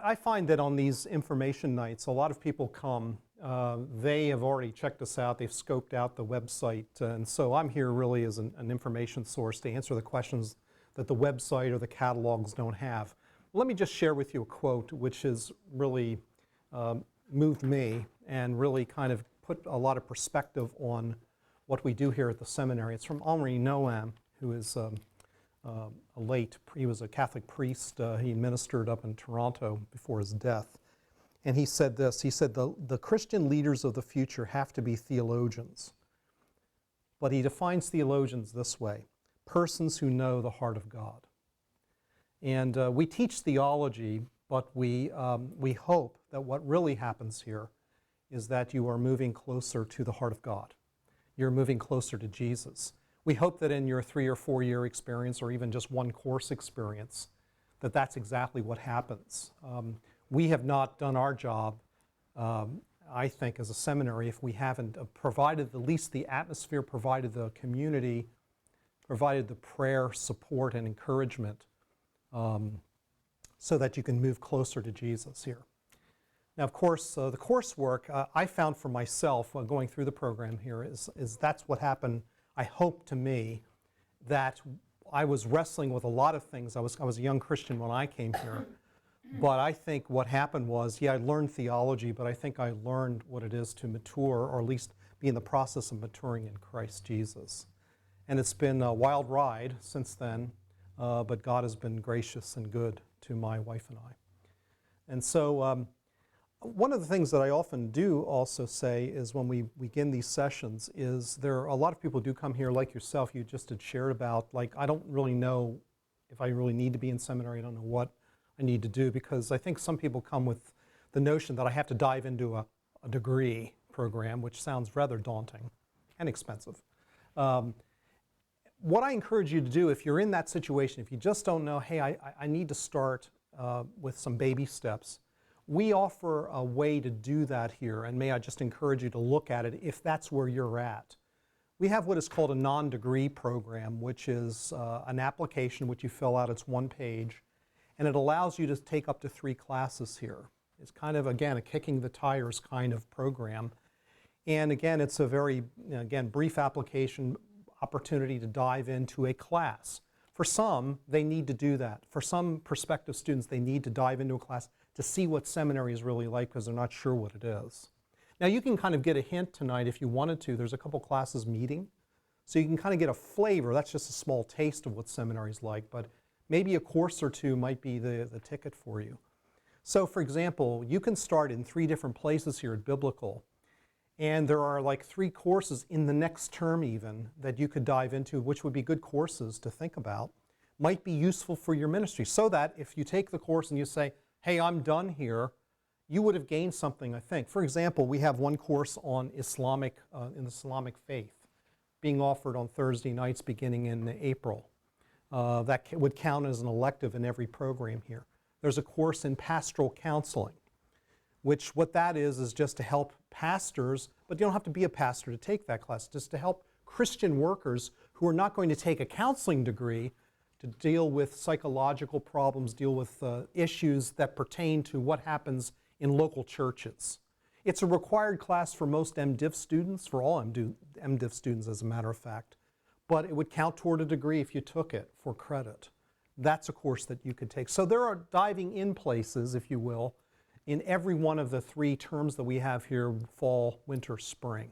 I find that on these information nights, a lot of people come. They have already checked us out. They've scoped out the website. And so I'm here really as an information source to answer the questions that the website or the catalogs don't have. Let me just share with you a quote which has really moved me and really kind of put a lot of perspective on what we do here at the seminary. It's from Henri Nouwen, who is he was a Catholic priest. He ministered up in Toronto before his death. And he said this, he said, the Christian leaders of the future have to be theologians. But he defines theologians this way: persons who know the heart of God. And we teach theology, but we hope that what really happens here is that you are moving closer to the heart of God. You're moving closer to Jesus. We hope that in your 3 or 4 year experience, or even just one course experience, that that's exactly what happens. We have not done our job, I think, as a seminary, if we haven't provided at least the atmosphere, provided the community, provided the prayer, support, and encouragement so that you can move closer to Jesus here. Now, of course, the coursework I found for myself while going through the program here is that's what happened, I hope, to me, that I was wrestling with a lot of things. I was a young Christian when I came here. But I think what happened was, I learned theology, but I think I learned what it is to mature, or at least be in the process of maturing in Christ Jesus. And it's been a wild ride since then, but God has been gracious and good to my wife and I. And so one of the things that I often do also say is when we begin these sessions is there are a lot of people who do come here like yourself. You just had shared about, like, I don't really know if I really need to be in seminary. I don't know what I need to do, because I think some people come with the notion that I have to dive into a degree program, which sounds rather daunting and expensive. What I encourage you to do, if you're in that situation, if you just don't know, hey, I need to start with some baby steps, we offer a way to do that here, and may I just encourage you to look at it if that's where you're at. We have what is called a non-degree program, which is an application which you fill out. It's one page. And it allows you to take up to 3 classes here. It's kind of, again, a kicking the tires kind of program. And again, it's a very, brief application opportunity to dive into a class. For some, they need to do that. For some prospective students, they need to dive into a class to see what seminary is really like, because they're not sure what it is. Now, you can kind of get a hint tonight if you wanted to. There's a couple classes meeting. So you can kind of get a flavor. That's just a small taste of what seminary is like. But maybe a course or 2 might be the ticket for you. So for example, you can start in 3 different places here at Biblical, and there are like 3 courses in the next term even that you could dive into, which would be good courses to think about, might be useful for your ministry, so that if you take the course and you say, hey, I'm done here, you would have gained something, I think. For example, we have one course on Islamic, in Islamic faith being offered on Thursday nights beginning in April. That would count as an elective in every program here. There's a course in pastoral counseling, which what that is just to help pastors, but you don't have to be a pastor to take that class, just to help Christian workers who are not going to take a counseling degree to deal with psychological problems, deal with issues that pertain to what happens in local churches. It's a required class for most MDiv students, for all MDiv students as a matter of fact. But it would count toward a degree if you took it for credit. That's a course that you could take. So there are diving in places, if you will, in every one of the 3 terms that we have here: fall, winter, spring.